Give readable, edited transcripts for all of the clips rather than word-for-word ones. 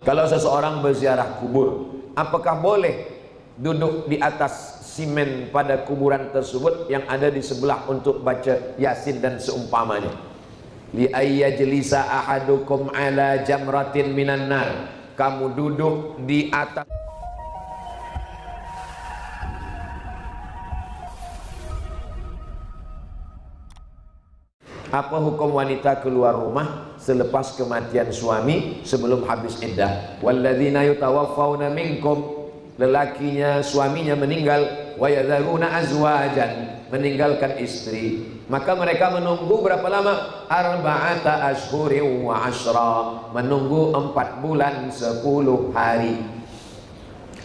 Kalau seseorang berziarah kubur, apakah boleh duduk di atas simen pada kuburan tersebut yang ada di sebelah untuk baca Yasin dan seumpamanya? Li ayyajlisa ahadukum ala jamratin minan nar. Kamu duduk di atas. Apa hukum wanita keluar rumah selepas kematian suami sebelum habis iddah? Walladzina yutawaffawna minkum, lelakinya suaminya meninggal, wa yadharuna azwajan, meninggalkan istri, maka mereka menunggu berapa lama? Arba'ata ashhurin wa ashra, menunggu 4 bulan 10 hari.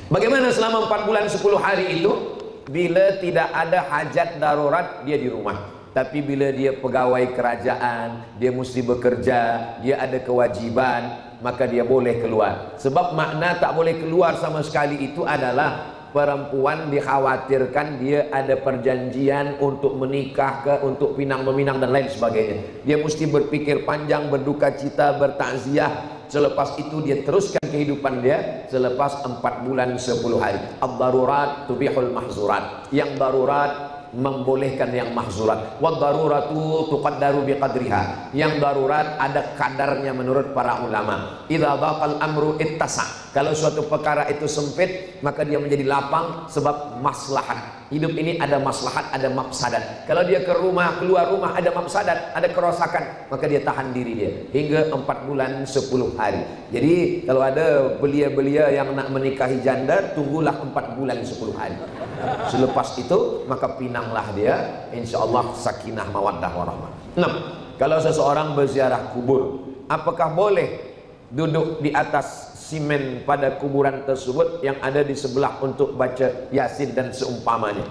Bagaimana selama 4 bulan 10 hari itu? Bila tidak ada hajat darurat, dia di rumah. Tapi bila dia pegawai kerajaan, dia mesti bekerja, dia ada kewajiban, maka dia boleh keluar. Sebab makna tak boleh keluar sama sekali itu adalah perempuan dikhawatirkan dia ada perjanjian untuk menikah ke, untuk pinang meminang dan lain sebagainya. Dia mesti berpikir panjang, berduka cita, bertakziah. Selepas itu dia teruskan kehidupan dia selepas 4 bulan 10 hari. Ad-darurat tubihul mahzurat. Yang darurat membolehkan yang mahzurat. Wad daruratu tuqaddaru biqadriha. Yang darurat ada kadarnya menurut para ulama. Idza dhaqal amru ittasa. Kalau suatu perkara itu sempit, maka dia menjadi lapang sebab maslahat. Hidup ini ada maslahat, ada mafsadat. Kalau dia ke rumah, keluar rumah ada mafsadat, ada kerosakan, maka dia tahan diri dia hingga 4 bulan 10 hari. Jadi kalau ada belia-belia yang nak menikahi janda, tunggulah 4 bulan 10 hari. Selepas itu maka pinanglah dia, insyaallah sakinah mawaddah warahmah. 6. Kalau seseorang berziarah kubur, apakah boleh duduk di atas simen pada kuburan tersebut yang ada di sebelah untuk baca Yasin dan seumpamanya?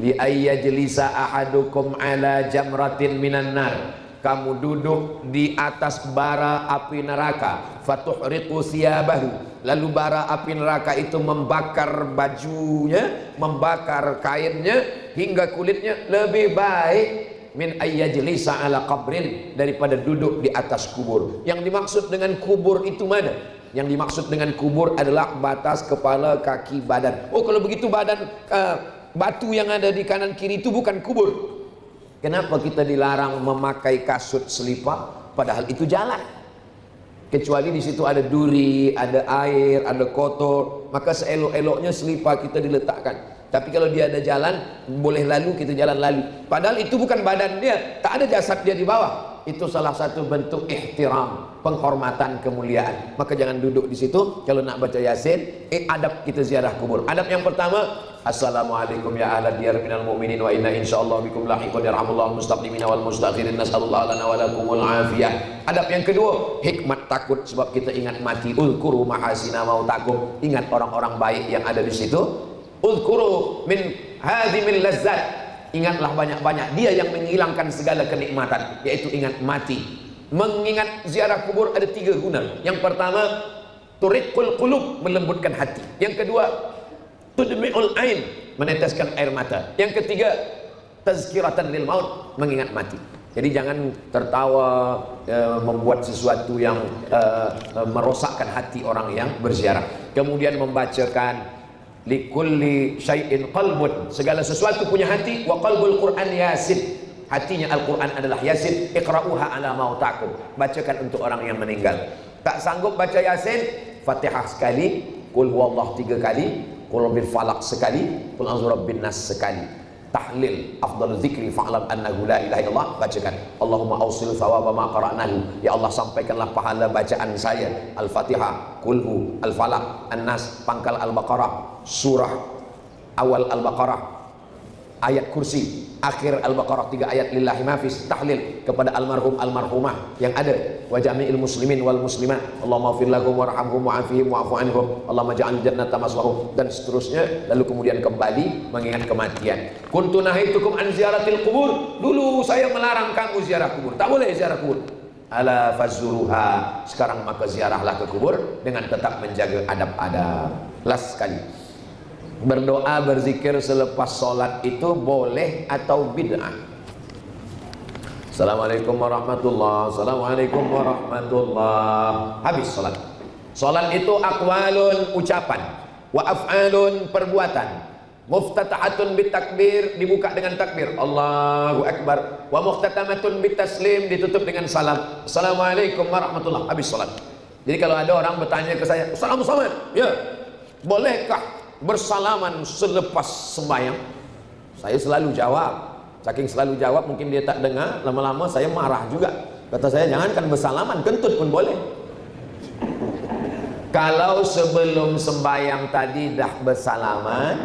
Li ayyajlisa ahadukum ala jamratin minan nar. Kamu duduk di atas bara api neraka, fatuhriqu siyabahu, lalu bara api neraka itu membakar bajunya, membakar kainnya hingga kulitnya. Lebih baik min ayyajlisa ala qabrin, daripada duduk di atas kubur. Yang dimaksud dengan kubur itu mana? Yang dimaksud dengan kubur adalah batas kepala, kaki, badan. Oh, kalau begitu badan batu yang ada di kanan kiri itu bukan kubur. Kenapa kita dilarang memakai kasut selipar padahal itu jalan? Kecuali di situ ada duri, ada air, ada kotor, maka seelok-eloknya selipar kita diletakkan. Tapi kalau dia ada jalan, boleh lalu, kita jalan lalu. Padahal itu bukan badan dia, tak ada jasad dia di bawah. Itu salah satu bentuk ihtiram, penghormatan, kemuliaan. Maka jangan duduk di situ. Kalau nak baca Yasin, adab kita ziarah kubur. Adab yang pertama, assalamualaikum ya ahla diyar minal mu'minin wa inna insyaallah bikum lahiqun yarhamullahu mustaqdimina wal mustakhirin nasallallahu lana wa lakumul afiyah. Adab yang kedua, hikmat takut, sebab kita ingat mati. Ulkuru mahasina mautakum, ingat orang-orang baik yang ada di situ. Ulkuru min hadhimil lazzat, ingatlah banyak-banyak dia yang menghilangkan segala kenikmatan, yaitu ingat mati. Mengingat ziarah kubur ada 3 guna. Yang pertama, turiqul qulub, melembutkan hati. Yang kedua, tudmi'ul ain, meneteskan air mata. Yang ketiga, tazkiratan lil maut, mengingat mati. Jadi jangan tertawa membuat sesuatu yang merosakkan hati orang yang berziarah. Kemudian membacakan likulli syai'in qalbun, segala sesuatu punya hati. Wa qalbul Qur'an Yasin, hatinya Al-Quran adalah Yasin. Iqra'uha ala mautakum, bacakan untuk orang yang meninggal. Tak sanggup baca Yasin, Fatihah sekali, Qul huwallah 3 kali, Qul rabbil falaq sekali, Qul a'udzu birabbin nas sekali. Tahlil afdal zikri fa'lam annahu la ilaha illallah, bacakan. Allahumma awsil thawaba ma qara'nahu, ya Allah sampaikanlah pahala bacaan saya. Al-Fatihah, Qulhu, Al-Falaq, An-Nas, pangkal Al-Baqarah, surah awal Al-Baqarah, ayat kursi, akhir Al-Baqarah 3 ayat, lillahi mafis. Tahlil kepada almarhum almarhumah yang ada, wa jami'il muslimin wal muslimat, Allahumma ighfir lahum warhamhum wa'afihim wa'fu anhum, Allahumma ja'al jannata maswahum, dan seterusnya. Lalu kemudian kembali mengingat kematian. Kuntu nahaitukum an ziyaratil qubur, dulu saya melarang kamu ziarah kubur, tak boleh ziarah kubur. Ala fazuruha, sekarang maka ziarahlah ke kubur dengan tetap menjaga adab-adab. Last sekali, berdoa berzikir selepas sholat itu boleh atau bid'ah? Assalamualaikum warahmatullahi wabarakatuh. Assalamualaikum warahmatullahi wabarakatuh. Habis sholat, Salat itu aqwalun ucapan, wa af'alun perbuatan. Muftatahatun bitakbir, dibuka dengan takbir Allahu Akbar, wa muhtatamatun bitaslim, ditutup dengan salam Assalamualaikum warahmatullahi, habis salat. Jadi kalau ada orang bertanya ke saya, Ustaz Somad, ya, bolehkah bersalaman selepas sembahyang? Saya selalu jawab. Saking selalu jawab mungkin dia tak dengar, lama-lama saya marah juga. Kata saya, jangankan bersalaman, kentut pun boleh. Kalau sebelum sembahyang tadi dah bersalaman,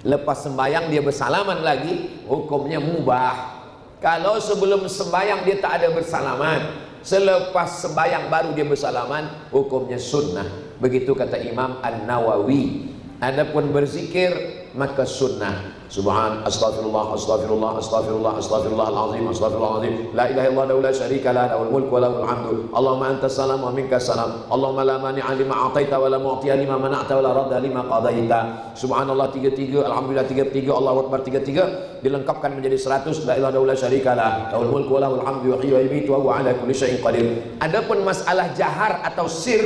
lepas sembahyang dia bersalaman lagi, hukumnya mubah. Kalau sebelum sembahyang dia tak ada bersalaman, selepas sembahyang baru dia bersalaman, hukumnya sunnah. Begitu kata Imam An-Nawawi. Adapun berzikir maka sunnah. Subhan, astaghfirullah, astaghfirullah, astaghfirullah, astaghfirullahalazim, astaghfirullahalazim. La ilaha illallah la syarika lah, lahul mulku wa lahul hamdu. Allahumma antas salam wa minkas salam. Allahumma la mani'a lima a'taita wa la mu'tiya lima mana'ta wa la radda lima qadaita. Subhanallah 33, alhamdulillah 33, Allahu akbar 33, dilengkapkan menjadi 100. La ilaha illallah la syarika lah, lahul mulku wa lahul hamdu, yuhyi wa yumiitu wa huwa ala kulli syai'in qadir. Adapun masalah jahar atau sir,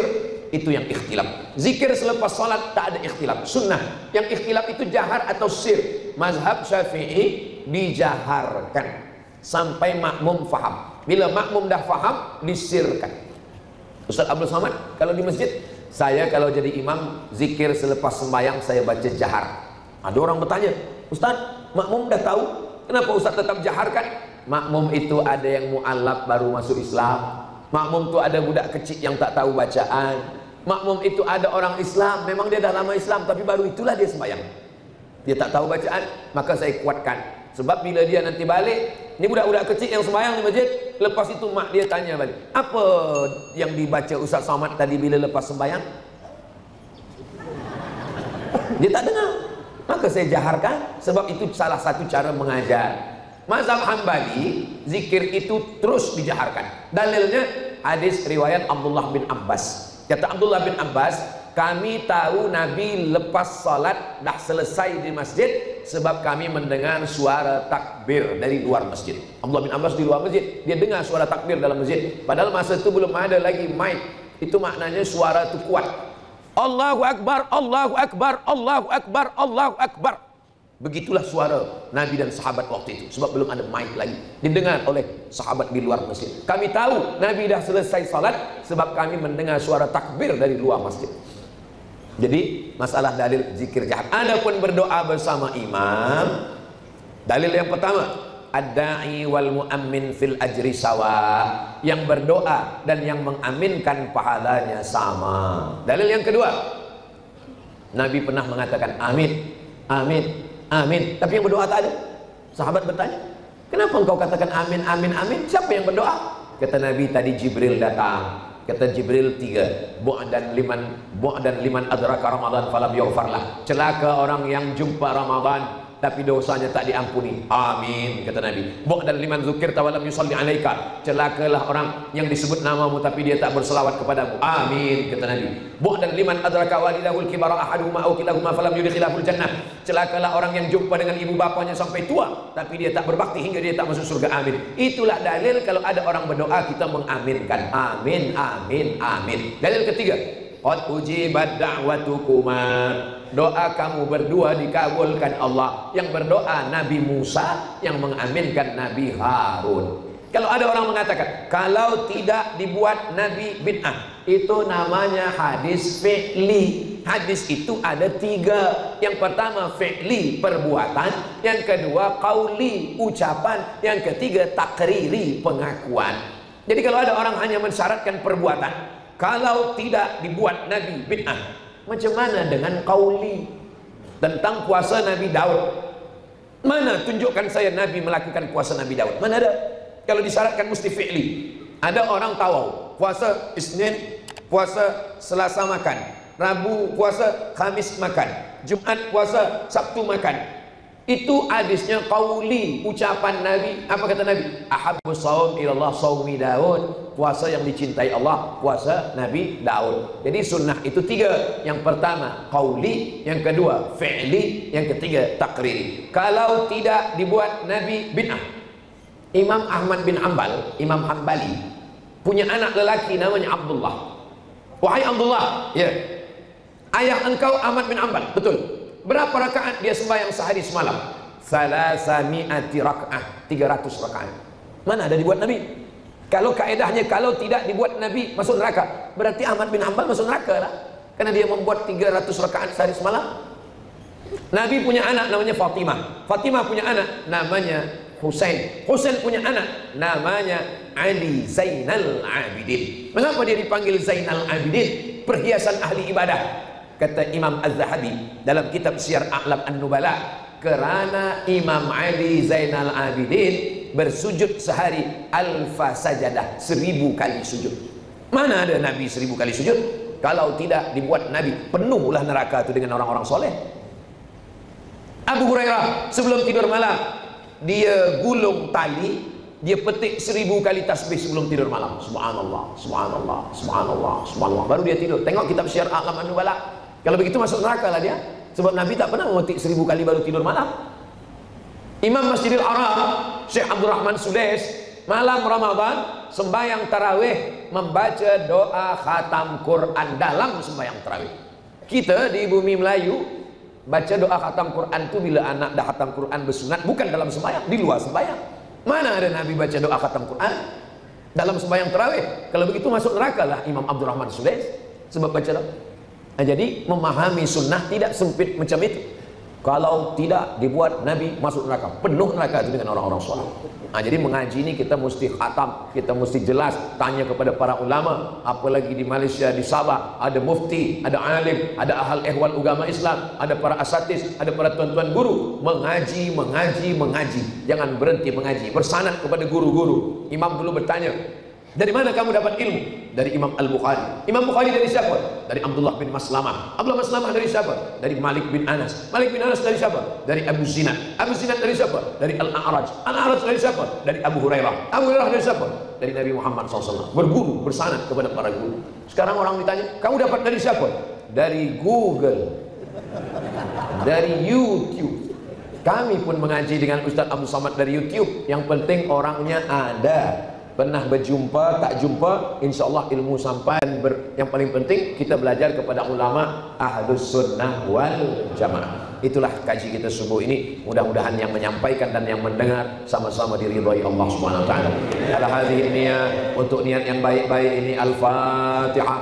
itu yang ikhtilaf. Zikir selepas salat tak ada ikhtilaf, sunnah. Yang ikhtilaf itu jahar atau sir. Mazhab Syafi'i dijaharkan sampai makmum faham. Bila makmum dah faham, disirkan. Ustaz Abdul Somad, kalau di masjid, saya kalau jadi imam zikir selepas sembahyang saya baca jahar. Ada orang bertanya, Ustaz, makmum dah tahu, kenapa Ustaz tetap jaharkan? Makmum itu ada yang mu'allaf baru masuk Islam. Makmum itu ada budak kecil yang tak tahu bacaan. Makmum itu ada orang Islam, memang dia dah lama Islam, tapi baru itulah dia sembahyang. Dia tak tahu bacaan, maka saya kuatkan. Sebab bila dia nanti balik, ini budak-budak kecil yang sembahyang di masjid, lepas itu mak dia tanya balik, apa yang dibaca Ustaz Somad tadi bila lepas sembahyang? Dia tak dengar. Maka saya jaharkan, sebab itu salah satu cara mengajar. Mazhab Hambali, zikir itu terus dijaharkan. Dalilnya hadis riwayat Abdullah bin Abbas. Kata Abdullah bin Abbas, kami tahu Nabi lepas salat dah selesai di masjid sebab kami mendengar suara takbir dari luar masjid. Abdullah bin Abbas di luar masjid, dia dengar suara takbir dalam masjid. Padahal masa itu belum ada lagi mic. Itu maknanya suara itu kuat. Allahu Akbar, Allahu Akbar, Allahu Akbar, Allahu Akbar. Begitulah suara Nabi dan sahabat waktu itu, sebab belum ada mic lagi, didengar oleh sahabat di luar masjid. Kami tahu Nabi dah selesai salat sebab kami mendengar suara takbir dari luar masjid. Jadi masalah dalil zikir jahar. Adapun berdoa bersama imam, dalil yang pertama, ad-da'i wal mu'ammin fil ajri sawa, yang berdoa dan yang mengaminkan pahalanya sama. Dalil yang kedua, Nabi pernah mengatakan amin, amin, amin, tapi yang berdoa tak ada. Sahabat bertanya, kenapa engkau katakan amin, amin, amin? Siapa yang berdoa? Kata Nabi, tadi Jibril datang. Kata Jibril 3, bu'dan liman adraka Ramadan falam yughfarlah. Celaka orang yang jumpa Ramadan tapi dosanya tak diampuni. Amin, kata Nabi. Bu'dan liman dzukirta wa lam yusalli alaika. Celakalah orang yang disebut namamu tapi dia tak berselawat kepadamu. Amin, kata Nabi. Bu'dan liman adraka walidahul kibara ahaduhuma aw kilahuma falam yudkhilahul jannah. Celakalah orang yang jumpa dengan ibu bapanya sampai tua tapi dia tak berbakti hingga dia tak masuk surga. Amin. Itulah dalil kalau ada orang berdoa kita mengaminkan. Amin, amin, amin. Dalil ketiga, qad ujibat da'watukuma. Doa kamu berdua dikabulkan Allah. Yang berdoa Nabi Musa, yang mengaminkan Nabi Harun. Kalau ada orang mengatakan kalau tidak dibuat Nabi bid'ah, itu namanya hadis fi'li. Hadis itu ada 3. Yang pertama fi'li, perbuatan. Yang kedua qauli, ucapan. Yang ketiga takriri, pengakuan. Jadi kalau ada orang hanya mensyaratkan perbuatan, kalau tidak dibuat Nabi bid'ah, macam mana dengan qauli? Tentang puasa Nabi Daud, mana tunjukkan saya Nabi melakukan puasa Nabi Daud? Mana ada? Kalau disyaratkan mesti fi'li. Ada orang tawau, puasa Isnin, puasa Selasa makan, Rabu puasa, Khamis makan, Jumat puasa, Sabtu makan. Itu hadisnya qauli, ucapan Nabi. Apa kata Nabi? Ahabbu shaum ilallah shaumi Daud. Puasa yang dicintai Allah, puasa Nabi Daud. Jadi sunnah itu 3. Yang pertama qauli, yang kedua fi'li, yang ketiga takriri. Kalau tidak dibuat Nabi bid'ah. Imam Ahmad bin Hanbal, Imam Hanbali, punya anak lelaki namanya Abdullah. Wahai Abdullah, ya, ayah engkau Ahmad bin Ambal, betul. Berapa rakaat dia sembahyang sehari semalam? Salasami'ati raka'ah, 300 rakaat. Mana ada dibuat Nabi? Kalau kaedahnya kalau tidak dibuat Nabi masuk neraka, berarti Ahmad bin Ambal masuk neraka lah. Karena dia membuat 300 rakaat sehari semalam. Nabi punya anak namanya Fatimah. Fatimah punya anak namanya Husain. Husain punya anak namanya Ali Zainal Abidin. Mengapa dia dipanggil Zainal Abidin? Perhiasan ahli ibadah. Kata Imam Az-Zahabi dalam kitab Syiar A'lam An-Nubala, kerana Imam Ali Zainal Abidin bersujud sehari alfa sajadah, 1000 kali sujud. Mana ada Nabi 1000 kali sujud? Kalau tidak dibuat Nabi, penuhlah neraka itu dengan orang-orang soleh. Abu Hurairah sebelum tidur malam dia gulung tali, dia petik 1000 kali tasbih sebelum tidur malam. Subhanallah, subhanallah, subhanallah, subhanallah. Baru dia tidur. Tengok kitab Syiar A'lam An-Nubala. Kalau begitu masuk neraka lah dia. Sebab Nabi tak pernah memetik 1000 kali baru tidur malam. Imam Masjidil Haram Syekh Abdul Rahman Sudais malam Ramadan sembahyang tarawih membaca doa khatam Quran dalam sembahyang tarawih. Kita di bumi Melayu baca doa khatam Quran itu bila anak dah khatam Quran bersunat, bukan dalam sembahyang, di luar sembahyang. Mana ada Nabi baca doa khatam Quran dalam sembahyang tarawih? Kalau begitu masuk neraka lah Imam Abdul Rahman Sudais sebab baca doa. Nah, jadi memahami sunnah tidak sempit macam itu. Kalau tidak dibuat Nabi masuk neraka, penuh neraka itu dengan orang-orang soleh. Nah, jadi mengaji ini kita mesti khatam, kita mesti jelas, tanya kepada para ulama. Apalagi di Malaysia, di Sabah ada mufti, ada alim, ada ahal ehwal agama Islam, ada para asatis, ada para tuan-tuan guru. Mengaji, mengaji, mengaji. Jangan berhenti mengaji, bersanad kepada guru-guru. Imam dulu bertanya, dari mana kamu dapat ilmu? Dari Imam Al-Bukhari. Imam Bukhari dari siapa? Dari Abdullah bin Maslamah. Abdullah Maslamah dari siapa? Dari Malik bin Anas. Malik bin Anas dari siapa? Dari Abu Zinad. Abu Zinad dari siapa? Dari Al-A'raj. Al-A'raj dari siapa? Dari Abu Hurairah. Abu Hurairah dari siapa? Dari Nabi Muhammad SAW. Berguru, bersanad kepada para guru. Sekarang orang ditanya, kamu dapat dari siapa? Dari Google, dari YouTube. Kami pun mengaji dengan Ustaz Abu Samad dari YouTube. Yang penting orangnya ada. Pernah berjumpa, tak jumpa, insyaAllah ilmu sampai. Yang paling penting kita belajar kepada ulama Ahlus Sunnah wal Jamaah. Itulah kaji kita subuh ini. Mudah-mudahan yang menyampaikan dan yang mendengar sama-sama diridhai Allah Subhanahu wa taala. Ala hadhihi niyah, untuk niat yang baik-baik ini, Al-Fatihah.